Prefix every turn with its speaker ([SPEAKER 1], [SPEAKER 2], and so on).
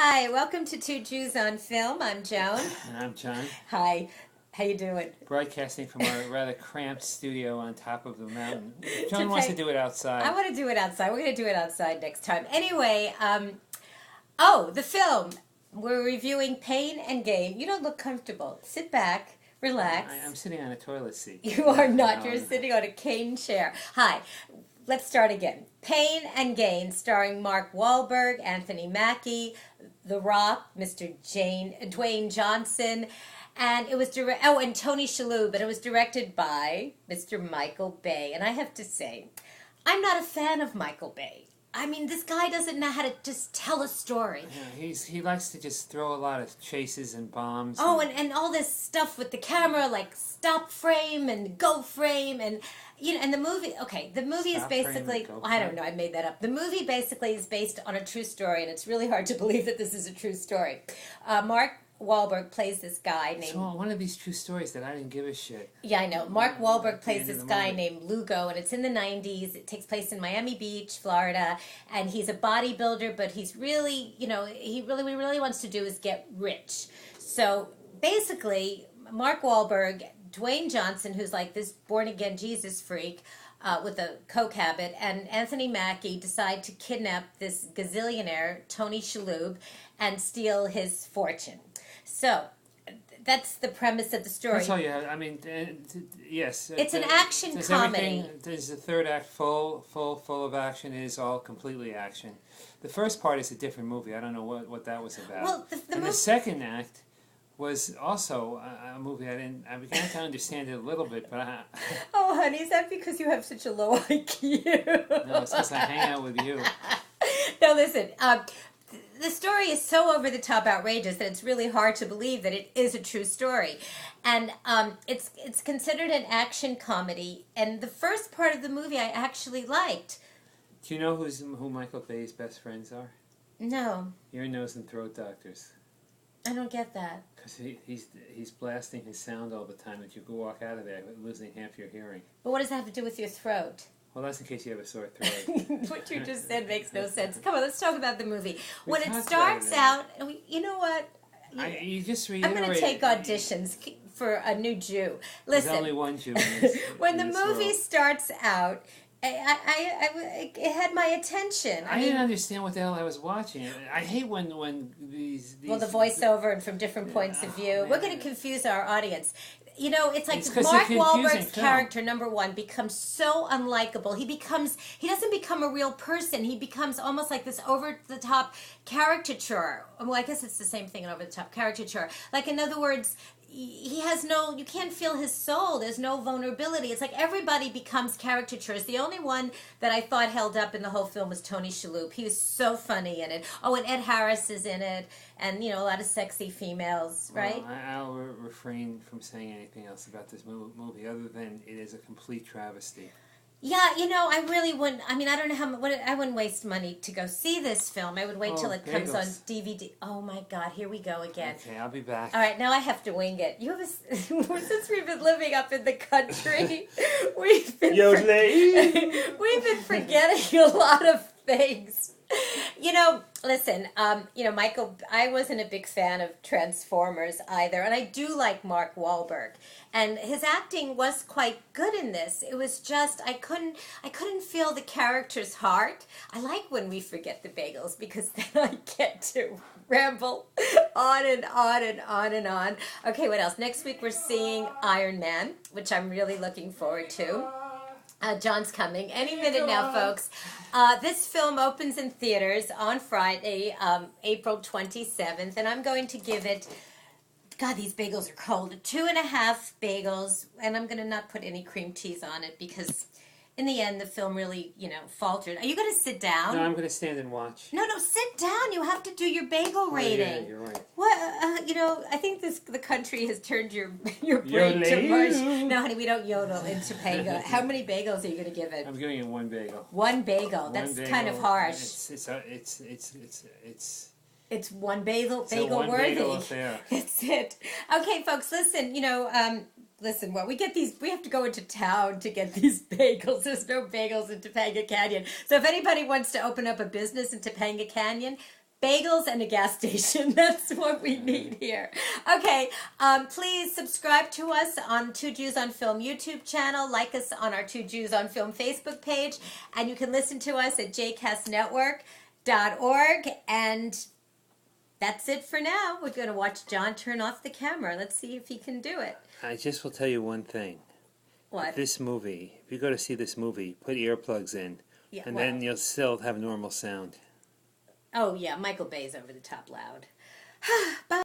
[SPEAKER 1] Hi, welcome to Two Jews on Film. I'm Joan.
[SPEAKER 2] And I'm John,
[SPEAKER 1] Hi, how you doing?
[SPEAKER 2] broadcasting from our rather cramped studio on top of the mountain. John wants to do it outside.
[SPEAKER 1] I want to do it outside. We're going to do it outside next time. Anyway, the film. We're reviewing Pain and Gain. You don't look comfortable. Sit back, relax.
[SPEAKER 2] I'm sitting on a toilet seat.
[SPEAKER 1] You are not. You're sitting on a cane chair. Hi. Let's start again. Pain and Gain, starring Mark Wahlberg, Anthony Mackie, The Rock, Dwayne Johnson, and it was and Tony Shalhoub, and it was directed by Mr. Michael Bay. And I have to say, I'm not a fan of Michael Bay. I mean, this guy doesn't know how to just tell a story.
[SPEAKER 2] Yeah, he likes to just throw a lot of chases and bombs.
[SPEAKER 1] Oh, and all this stuff with the camera, like stop frame and go frame, and and the movie. Okay, the movie is basically. I don't know. I made that up. The movie basically is based on a true story, and it's really hard to believe that this is a true story. Mark Wahlberg plays this guy named...
[SPEAKER 2] So one of these true stories that I didn't give a shit.
[SPEAKER 1] Yeah, I know. Mark Wahlberg plays this guy named Lugo, and it's in the 90s. It takes place in Miami Beach, Florida, and he's a bodybuilder, but he's really, what he really wants to do is get rich. So basically, Mark Wahlberg, Dwayne Johnson, who's like this born-again Jesus freak, with a coke habit, and Anthony Mackie decide to kidnap this gazillionaire, Tony Shalhoub, and steal his fortune. So, that's the premise of the story.
[SPEAKER 2] That's all you have. I mean, yes.
[SPEAKER 1] It's an action comedy.
[SPEAKER 2] There's the third act full of action. It is all completely action. The first part is a different movie. I don't know what that was about.
[SPEAKER 1] Well,
[SPEAKER 2] the second act was also a movie I began to understand it a little bit, but
[SPEAKER 1] Oh, honey, is that because you have such a low IQ?
[SPEAKER 2] No, it's because I hang out with you.
[SPEAKER 1] No, listen. The story is so over-the-top outrageous that it's really hard to believe that it is a true story. And it's considered an action comedy. And the first part of the movie I actually liked.
[SPEAKER 2] Do you know who Michael Bay's best friends are?
[SPEAKER 1] No.
[SPEAKER 2] Ear, nose, and throat doctors.
[SPEAKER 1] I don't get that.
[SPEAKER 2] Because he's blasting his sound all the time that you could walk out of there losing half your hearing.
[SPEAKER 1] But what does that have to do with your throat?
[SPEAKER 2] Well, that's in case you have a sore throat.
[SPEAKER 1] What you just said makes no sense. Come on, let's talk about the movie. When it starts out, you know what?
[SPEAKER 2] You just reiterate.
[SPEAKER 1] I'm going to take auditions for a new Jew. Listen,
[SPEAKER 2] there's only one Jew in this
[SPEAKER 1] when the movie
[SPEAKER 2] world.
[SPEAKER 1] starts out, it had my attention.
[SPEAKER 2] I didn't understand what the hell I was watching. I hate when these
[SPEAKER 1] well, the voiceover and from different points of view.
[SPEAKER 2] Man.
[SPEAKER 1] We're going to confuse our audience. It's like
[SPEAKER 2] It's
[SPEAKER 1] Mark Wahlberg's
[SPEAKER 2] film.
[SPEAKER 1] character, number one, becomes so unlikable. He doesn't become a real person. He becomes almost like this over-the-top caricature. Well, I guess it's the same thing, an over-the-top caricature. Like, in other words, he has you can't feel his soul. There's no vulnerability. It's like everybody becomes caricatures. The only one that I thought held up in the whole film was Tony Shalhoub. He was so funny in it. Oh, and Ed Harris is in it. And, a lot of sexy females, right?
[SPEAKER 2] Well, I'll refrain from saying anything else about this movie other than it is a complete travesty.
[SPEAKER 1] Yeah, I really wouldn't. I mean, I don't know I wouldn't waste money to go see this film. I would wait till it comes on DVD. Oh my God, here we go again.
[SPEAKER 2] Okay, I'll be back.
[SPEAKER 1] All right, now I have to wing it. Since we've been living up in the country, we've been forgetting a lot of things. Listen, Michael, I wasn't a big fan of Transformers either, and I do like Mark Wahlberg, and his acting was quite good in this. It was just, I couldn't feel the character's heart. I like when we forget the bagels, because then I get to ramble on and on and on and on. Okay, what else? Next week we're seeing Iron Man, which I'm really looking forward to. John's coming any minute now, folks. This film opens in theaters on Friday, April 27th, and I'm going to give it, God, these bagels are cold, 2.5 bagels, and I'm going to not put any cream cheese on it because in the end the film really, faltered. Are you going to sit down?
[SPEAKER 2] No, I'm going to stand and watch.
[SPEAKER 1] No, sit down. You have to do your bagel rating.
[SPEAKER 2] Yeah, you're right.
[SPEAKER 1] What? I think the country has turned your brain to mush. No, honey, we don't yodel in Topanga. How many bagels are you going to give it?
[SPEAKER 2] I'm giving it one bagel.
[SPEAKER 1] One bagel. That's kind of harsh. It's one bagel
[SPEAKER 2] one
[SPEAKER 1] worthy.
[SPEAKER 2] Bagel affair.
[SPEAKER 1] That's it. Okay, folks, listen. Listen, we get these. We have to go into town to get these bagels. There's no bagels in Topanga Canyon. So if anybody wants to open up a business in Topanga Canyon, bagels and a gas station. That's what we need here. Okay, please subscribe to us on Two Jews on Film YouTube channel. Like us on our Two Jews on Film Facebook page. And you can listen to us at jcastnetwork.org. And that's it for now. We're going to watch John turn off the camera. Let's see if he can do it.
[SPEAKER 2] I just will tell you one thing.
[SPEAKER 1] What?
[SPEAKER 2] This movie, if you go to see this movie, put earplugs in.
[SPEAKER 1] Yeah,
[SPEAKER 2] And
[SPEAKER 1] well,
[SPEAKER 2] then you'll still have normal sound.
[SPEAKER 1] oh, yeah, Michael Bay's over the top loud. Bye.